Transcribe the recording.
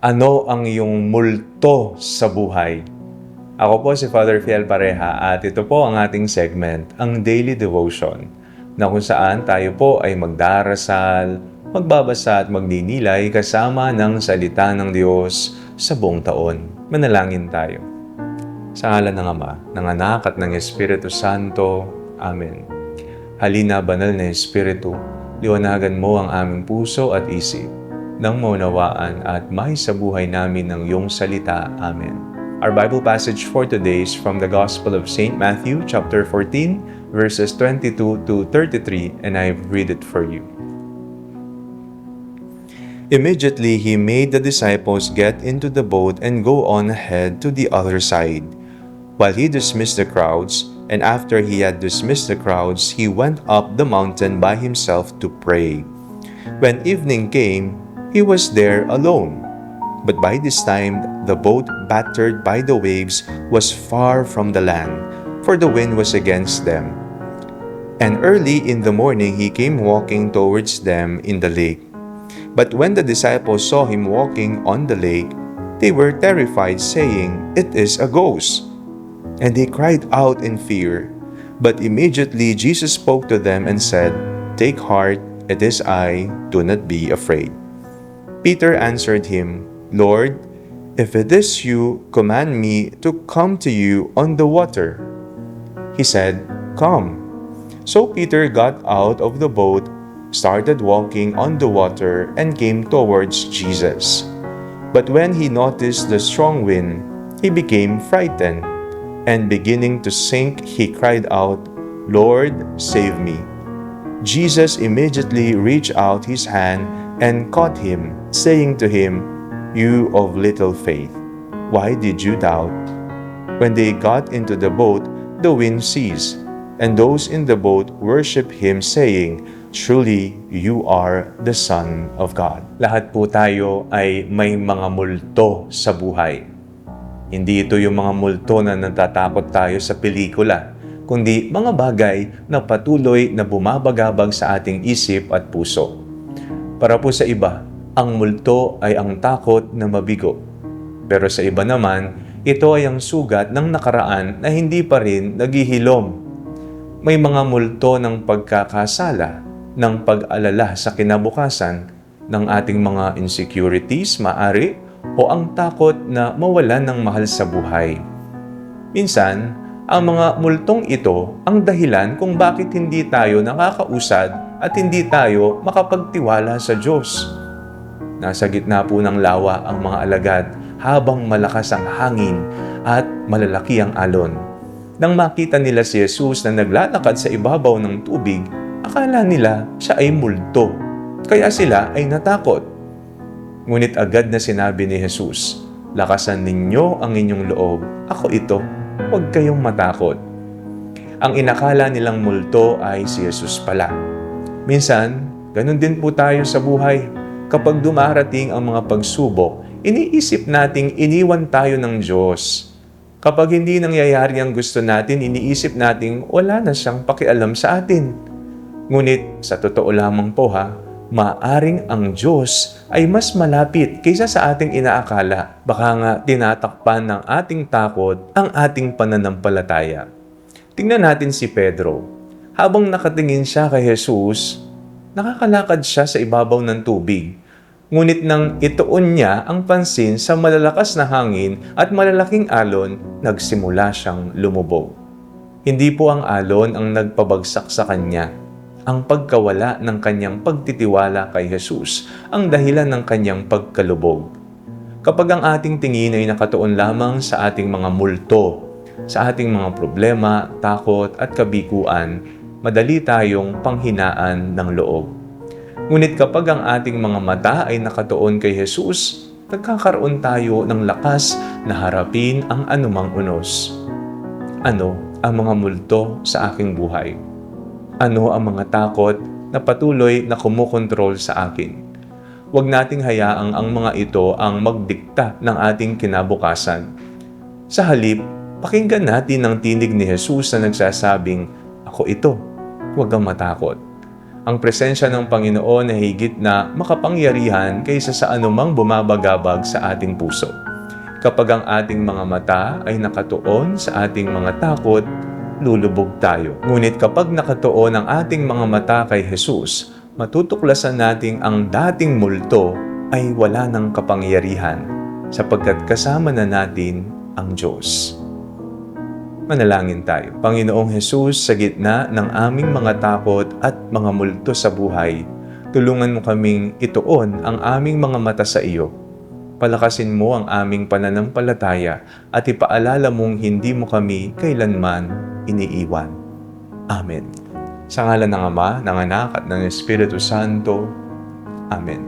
Ano ang iyong multo sa buhay? Ako po si Father Fiel Pareha at ito po ang ating segment, ang Daily Devotion, na kung saan tayo po ay magdarasal, magbabasa at magninilay kasama ng salita ng Diyos sa buong taon. Manalangin tayo. Sa ngalan ng Ama, ng Anak at ng Espiritu Santo. Amen. Halina, banal na Espiritu, liwanagan mo ang aming puso at isip nang maunawaan at maisabuhay namin ng iyong salita. Amen. Our Bible passage for today is from the Gospel of St. Matthew, chapter 14, verses 22 to 33, and I read it for you. Immediately he made the disciples get into the boat and go on ahead to the other side, while he dismissed the crowds, and after he had dismissed the crowds, he went up the mountain by himself to pray. When evening came, he was there alone. But by this time, the boat, battered by the waves, was far from the land, for the wind was against them. And early in the morning he came walking towards them in the lake. But when the disciples saw him walking on the lake, they were terrified, saying, "It is a ghost." And they cried out in fear. But immediately Jesus spoke to them and said, "Take heart, it is I, do not be afraid." Peter answered him, "Lord, if it is you, command me to come to you on the water." He said, "Come." So Peter got out of the boat, started walking on the water, and came towards Jesus. But when he noticed the strong wind, he became frightened, and beginning to sink, he cried out, "Lord, save me." Jesus immediately reached out his hand and caught him, saying to him, "You of little faith, why did you doubt?" When they got into the boat, the wind ceased, and those in the boat worshiped him, saying, "Truly, you are the Son of God." Lahat po tayo ay may mga multo sa buhay. Hindi ito yung mga multo na natatakot tayo sa pelikula, kundi mga bagay na patuloy na bumabagabag sa ating isip at puso. Para po sa iba, ang multo ay ang takot na mabigo. Pero sa iba naman, ito ay ang sugat ng nakaraan na hindi pa rin naghihilom. May mga multo ng pagkakasala, ng pag-alala sa kinabukasan, ng ating mga insecurities, maari, o ang takot na mawalan ng mahal sa buhay. Minsan, ang mga multong ito ang dahilan kung bakit hindi tayo nakakausad at hindi tayo makapagtiwala sa Diyos. Nasa gitna po ng lawa ang mga alagad habang malakas ang hangin at malalaki ang alon. Nang makita nila si Jesus na naglalakad sa ibabaw ng tubig, akala nila siya ay multo, kaya sila ay natakot. Ngunit agad na sinabi ni Jesus, "Lakasan ninyo ang inyong loob, ako ito, huwag kayong matakot." Ang inakala nilang multo ay si Jesus pala. Minsan, ganun din po tayo sa buhay. Kapag dumarating ang mga pagsubok, iniisip nating iniwan tayo ng Diyos. Kapag hindi nangyayari ang gusto natin, iniisip nating wala na siyang pakialam sa atin. Ngunit, sa totoo lamang po maaring ang Diyos ay mas malapit kaysa sa ating inaakala. Baka nga tinatakpan ng ating takot ang ating pananampalataya. Tingnan natin si Pedro. Habang nakatingin siya kay Jesus, nakakalakad siya sa ibabaw ng tubig. Ngunit nang ituon niya ang pansin sa malalakas na hangin at malalaking alon, nagsimula siyang lumubog. Hindi po ang alon ang nagpabagsak sa kanya. Ang pagkawala ng kanyang pagtitiwala kay Jesus ang dahilan ng kanyang pagkalubog. Kapag ang ating tingin ay nakatuon lamang sa ating mga multo, sa ating mga problema, takot at kabiguan, madali tayong panghinaan ng loob. Ngunit kapag ang ating mga mata ay nakatuon kay Jesus, nagkakaroon tayo ng lakas na harapin ang anumang unos. Ano ang mga multo sa aking buhay? Ano ang mga takot na patuloy na kumukontrol sa akin? Huwag nating hayaang ang mga ito ang magdikta ng ating kinabukasan. Sa halip, pakinggan natin ang tinig ni Jesus na nagsasabing, "Ako ito, huwag kang matakot." Ang presensya ng Panginoon ay higit na makapangyarihan kaysa sa anumang bumabagabag sa ating puso. Kapag ang ating mga mata ay nakatuon sa ating mga takot, lulubog tayo. Ngunit kapag nakatuon ang ating mga mata kay Jesus, matutuklasan nating ang dating multo ay wala ng kapangyarihan sapagkat kasama na natin ang Diyos. Manalangin tayo. Panginoong Jesus, sa gitna ng aming mga takot at mga multo sa buhay, tulungan mo kaming ituon ang aming mga mata sa iyo. Palakasin mo ang aming pananampalataya at ipaalala mong hindi mo kami kailanman iniiwan. Amen. Sa ngalan ng Ama, ng Anak at ng Espiritu Santo. Amen.